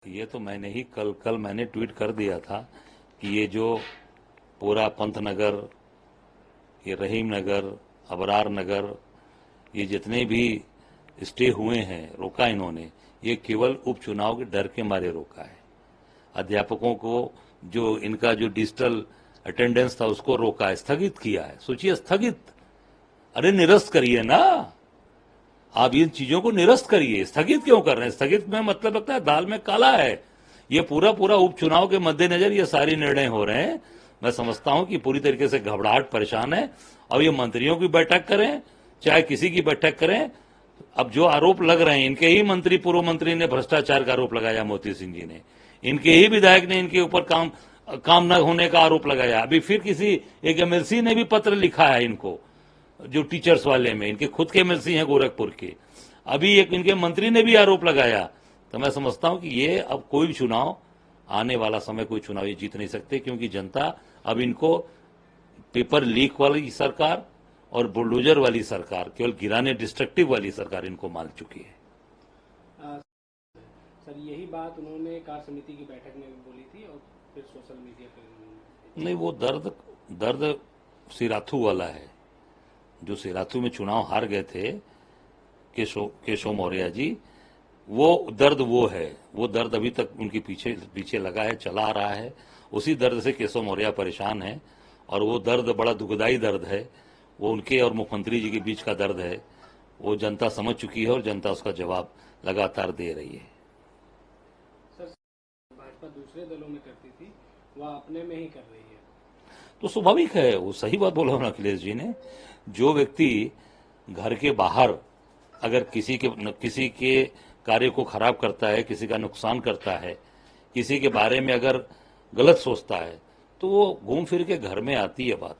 ये तो मैंने ही कल मैंने ट्वीट कर दिया था कि ये जो पूरा पंत नगर, ये रहीम नगर, अबरार नगर, ये जितने भी स्टे हुए हैं, रोका इन्होंने, ये केवल उपचुनाव के डर के मारे रोका है। अध्यापकों को जो इनका जो डिजिटल अटेंडेंस था उसको रोका है, स्थगित किया है। सोचिए, स्थगित। अरे निरस्त करिए ना, आप इन चीजों को निरस्त करिए। स्थगित क्यों कर रहे हैं? स्थगित में मतलब लगता है दाल में काला है। ये पूरा पूरा उपचुनाव के मद्देनजर ये सारे निर्णय हो रहे हैं। मैं समझता हूं कि पूरी तरीके से घबराहट, परेशान है। अब ये मंत्रियों की बैठक करें चाहे किसी की बैठक करें, अब जो आरोप लग रहे हैं, इनके ही मंत्री, पूर्व मंत्री ने भ्रष्टाचार का आरोप लगाया, मोती सिंह जी ने, इनके ही विधायक ने इनके ऊपर काम न होने का आरोप लगाया। अभी फिर किसी एक एमएलसी ने भी पत्र लिखा है इनको, जो टीचर्स वाले में, इनके खुद के एमएलसी हैं गोरखपुर के। अभी एक इनके मंत्री ने भी आरोप लगाया। तो मैं समझता हूं कि ये अब कोई भी चुनाव, आने वाला समय कोई चुनाव ये जीत नहीं सकते, क्योंकि जनता अब इनको पेपर लीक वाली सरकार और बुलडोजर वाली सरकार, केवल गिराने, डिस्ट्रक्टिव वाली सरकार इनको मान चुकी है। सर यही बात उन्होंने कार्य समिति की बैठक में भी बोली थी और फिर सोशल मीडिया पर नहीं, वो दर्द सिराथू वाला है। जो सिराथू में चुनाव हार गए थे केशव मौर्य जी, वो दर्द वो है। वो दर्द अभी तक उनके पीछे पीछे लगा है, चला आ रहा है। उसी दर्द से केशव मौर्य परेशान है, और वो दर्द बड़ा दुखदाई दर्द है। वो उनके और मुख्यमंत्री जी के बीच का दर्द है। वो जनता समझ चुकी है और जनता उसका जवाब लगातार दे रही है। सर भाजपा दूसरे दलों में करती थी, वह अपने में ही कर रही है, तो स्वाभाविक है। वो सही बात बोला ना अखिलेश जी ने। जो व्यक्ति घर के बाहर अगर किसी के कार्य को खराब करता है, किसी का नुकसान करता है, किसी के बारे में अगर गलत सोचता है, तो वो घूम फिर के घर में आती है बात।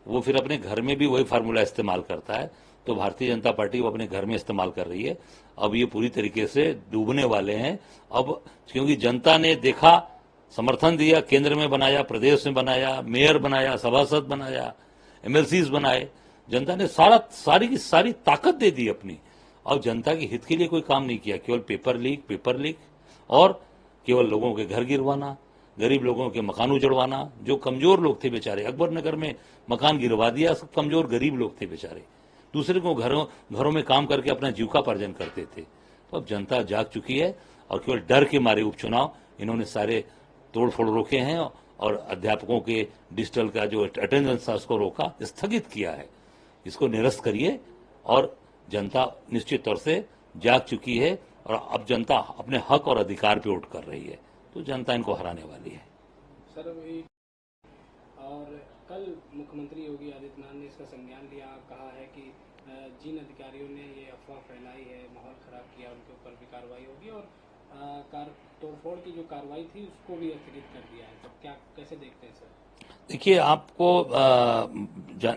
वो फिर अपने घर में भी वही फार्मूला इस्तेमाल करता है। तो भारतीय जनता पार्टी वो अपने घर में इस्तेमाल कर रही है। अब ये पूरी तरीके से डूबने वाले हैं। अब क्योंकि जनता ने देखा, समर्थन दिया, केंद्र में बनाया, प्रदेश में बनाया, मेयर बनाया, सभासद बनाया, एमएलसीज बनाए। जनता ने सारी की सारी ताकत दे दी अपनी, और जनता के हित के लिए कोई काम नहीं किया। केवल पेपर लीक और केवल लोगों के घर गिरवाना, गरीब लोगों के मकान उजड़वाना। जो कमजोर लोग थे बेचारे, अकबर नगर में मकान गिरवा दिया, सब कमजोर गरीब लोग थे बेचारे, दूसरे को घरों में काम करके अपना जीविकापार्जन करते थे। तो अब जनता जाग चुकी है, और केवल डर के मारे उपचुनाव इन्होंने सारे तोड़फोड़ रोके हैं, और अध्यापकों के डिजिटल का जो अटेंडेंस था उसको रोका, स्थगित किया है। इसको निरस्त करिए, और जनता निश्चित तौर से जाग चुकी है, और अब जनता अपने हक और अधिकार पे वोट कर रही है। तो जनता इनको हराने वाली है। सर और कल मुख्यमंत्री योगी आदित्यनाथ ने इसका संज्ञान लिया, कहा है कि जिन अधिकारियों ने ये अफवाह फैलाई है, माहौल खराब किया, उनके ऊपर भी कार्रवाई होगी, और तोड़फोड़ की जो कार्रवाई थी उसको भी स्थगित कर दिया है। तो क्या, कैसे देखते हैं सर? देखिए, आपको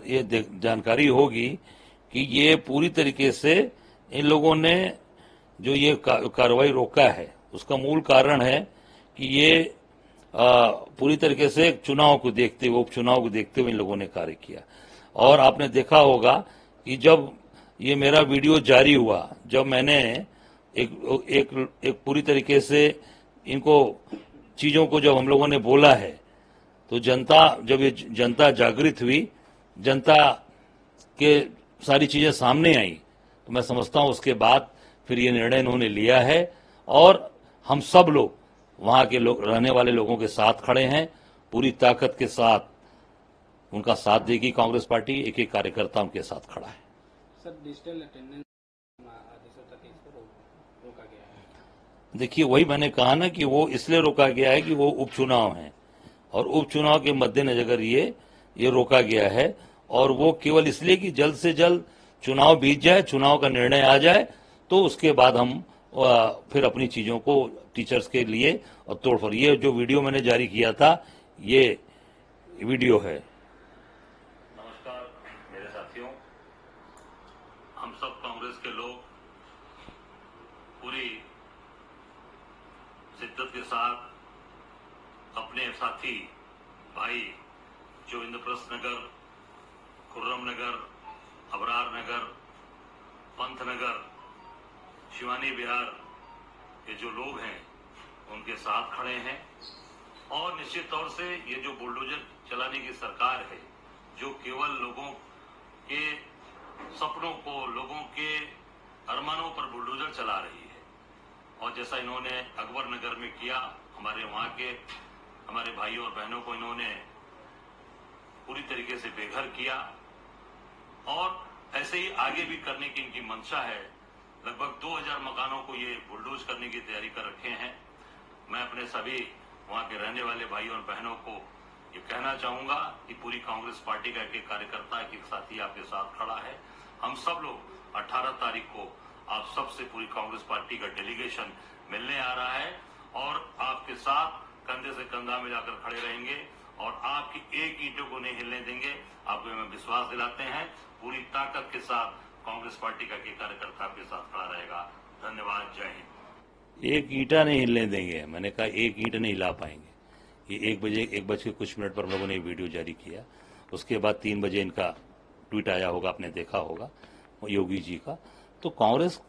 ये जानकारी होगी कि ये पूरी तरीके से इन लोगों ने जो ये कार्रवाई रोका है, उसका मूल कारण है कि ये पूरी तरीके से उपचुनाव को देखते हुए इन लोगों ने कार्य किया। और आपने देखा होगा कि जब ये मेरा वीडियो जारी हुआ, जब मैंने एक पूरी तरीके से इनको चीजों को जब हम लोगों ने बोला है, तो जब ये जनता जागृत हुई, जनता के सारी चीजें सामने आई, तो मैं समझता हूं उसके बाद फिर ये निर्णय इन्होंने लिया है। और हम सब लोग वहां के रहने वाले लोगों के साथ खड़े हैं, पूरी ताकत के साथ उनका साथ देगी कांग्रेस पार्टी। एक एक कार्यकर्ता उनके साथ खड़ा है। सर डिजिटल अटेंडेंस आदेशों तक इसको रोका गया है। देखिए, वही मैंने कहा ना कि वो इसलिए रोका गया है कि वो उपचुनाव है, और उपचुनाव के मद्देनजर ये रोका गया है। और वो केवल इसलिए कि जल्द से जल्द चुनाव बीत जाए, चुनाव का निर्णय आ जाए, तो उसके बाद हम फिर अपनी चीजों को टीचर्स के लिए और तोड़फोड़। ये जो वीडियो मैंने जारी किया था, ये वीडियो है। नमस्कार मेरे साथियों, हम सब कांग्रेस के लोग पूरी शिद्दत के साथ अपने साथी भाई जो इंद्रप्रस्थ नगर, खुर्रम नगर, अबरार नगर, पंत नगर, शिवानी विहार, ये जो लोग हैं, उनके साथ खड़े हैं। और निश्चित तौर से ये जो बुलडोजर चलाने की सरकार है, जो केवल लोगों के सपनों को, लोगों के अरमानों पर बुलडोजर चला रही है, और जैसा इन्होंने अकबर नगर में किया, हमारे वहां के हमारे भाइयों और बहनों को इन्होंने पूरी तरीके से बेघर किया, और ऐसे ही आगे भी करने की इनकी मंशा है। लगभग 2000 मकानों को ये बुलडोज करने की तैयारी कर रखे हैं। मैं अपने सभी वहां के रहने वाले भाइयों और बहनों को ये कहना चाहूंगा कि पूरी कांग्रेस पार्टी का एक कार्यकर्ता, एक साथी आपके साथ खड़ा है। हम सब लोग 18 तारीख को आप सबसे पूरी कांग्रेस पार्टी का डेलीगेशन मिलने आ रहा है, और आपके साथ कंधे से कंधा मिलाकर खड़े रहेंगे, और आपकी एक ईंटों को नहीं हिलने देंगे। आपको हमें विश्वास दिलाते हैं, पूरी ताकत के साथ कांग्रेस पार्टी का एक कार्यकर्ता आपके साथ खड़ा रहेगा। धन्यवाद। जय हिंद। एक ईंटा नहीं हिलने देंगे, मैंने कहा एक ईंट नहीं हिला पाएंगे। ये 1 बज के कुछ मिनट पर हम लोगों ने वीडियो जारी किया। उसके बाद 3 बजे इनका ट्वीट आया होगा, आपने देखा होगा, योगी जी का। तो कांग्रेस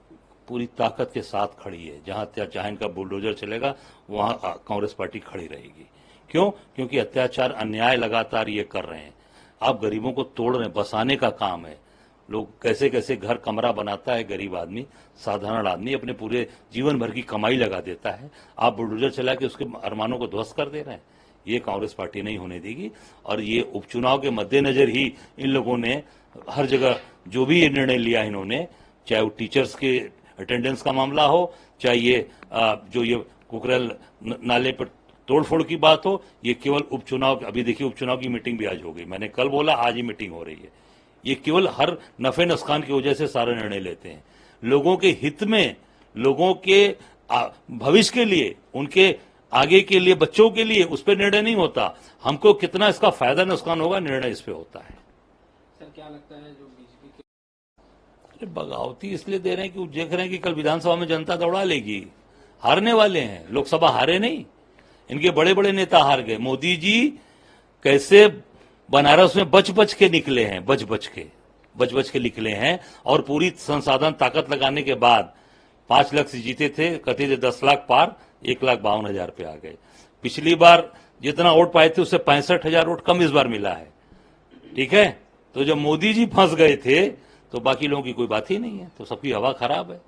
पूरी ताकत के साथ खड़ी है। जहां इनका बुलडोजर चलेगा वहां कांग्रेस पार्टी खड़ी रहेगी। क्यों? क्योंकि अत्याचार, अन्याय लगातार ये कर रहे हैं। आप गरीबों को तोड़ रहे हैं, बसाने का काम है। लोग कैसे कैसे घर कमरा बनाता है गरीब आदमी, साधारण आदमी अपने पूरे जीवन भर की कमाई लगा देता है। आप बुलडोजर चला के उसके अरमानों को ध्वस्त कर दे रहे हैं। ये कांग्रेस पार्टी नहीं होने देगी। और ये उपचुनाव के मद्देनजर ही इन लोगों ने हर जगह जो भी ये निर्णय लिया इन्होंने, चाहे वो टीचर्स के अटेंडेंस का मामला हो, चाहे ये जो ये कुकरेल नाले पर तोड़फोड़ की बात हो, ये केवल उपचुनाव। अभी देखिए उपचुनाव की मीटिंग भी आज हो गई। मैंने कल बोला, आज ही मीटिंग हो रही है। ये केवल हर नफे नुकसान की वजह से सारे निर्णय लेते हैं। लोगों के हित में, लोगों के भविष्य के लिए, उनके आगे के लिए, बच्चों के लिए उस पर निर्णय नहीं होता। हमको कितना इसका फायदा नुकसान होगा, निर्णय इस पे होता है। सर क्या लगता है जो बीजेपी के बगावती इसलिए दे रहे हैं कि वो देख रहे हैं कि कल विधानसभा में जनता दौड़ा लेगी। हारने वाले हैं, लोकसभा हारे नहीं, इनके बड़े बड़े नेता हार गए। मोदी जी कैसे बनारस में बच बच के निकले हैं, बच बच के निकले हैं, और पूरी संसाधन ताकत लगाने के बाद 5 लाख से जीते थे, कहते थे 10 लाख पार, 1,52,000 पे आ गए। पिछली बार जितना वोट पाए थे उससे 65,000 वोट कम इस बार मिला है। ठीक है, तो जब मोदी जी फंस गए थे तो बाकी लोगों की कोई बात ही नहीं है, तो सबकी हवा खराब है।